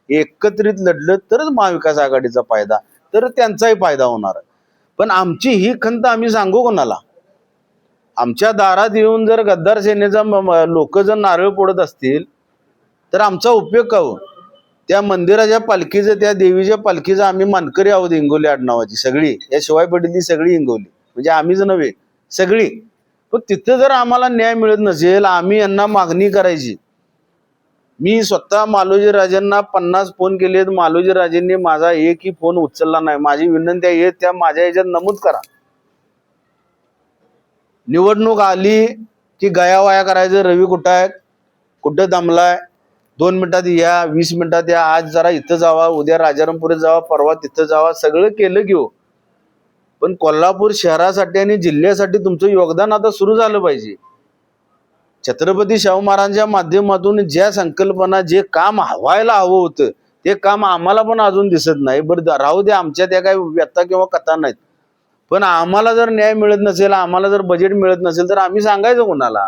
एकत्रित लढलं तरच महाविकास आघाडीचा फायदा, तर त्यांचाही फायदा होणार. पण आमची ही खंत आम्ही सांगू कोणाला? आमच्या दारात येऊन जर गद्दार सेनेचा लोक जर नारळ फोडत असतील तर आमचा उपयोग का हो? त्या मंदिराच्या पालखीचं, त्या देवीच्या पालखीचं आम्ही मानकरी आहोत, इंगोली आडनावाची सगळी, या शिवाय पडली सगळी इंगोली, म्हणजे आम्हीच नव्हे सगळी. पण तिथं जर आम्हाला न्याय मिळत नसेल, आम्ही यांना मागणी करायची. मी स्वतः मालोजी राजेंना 50 फोन केलेत, मालोजी राजेंनी माझा एकही फोन उचलला नाही. माझी विनंती आहे त्या माझ्या याच्यात नमूद करा. निवडणूक आली की गयावाया करायचं, रवी कुठं आहे, कुठं दमलाय, 2 मिनिटात या, 20 मिनिटात या, आज जरा इथं जावा, उद्या राजारामपुरीत जावा, परवा तिथं जावा, सगळं केलं की हो. पण कोल्हापूर शहरासाठी आणि जिल्ह्यासाठी तुमचं योगदान आता सुरू झालं पाहिजे. छत्रपती शाहू महाराजांच्या माध्यमातून ज्या संकल्पना, जे काम व्हायला हवं होतं ते काम आम्हाला पण अजून दिसत नाही. बरं राहू दे, आमच्या त्या काही व्यथा किंवा कथा नाहीत, पण आम्हाला जर न्याय मिळत नसेल, आम्हाला जर बजेट मिळत नसेल तर आम्ही सांगायचं कोणाला?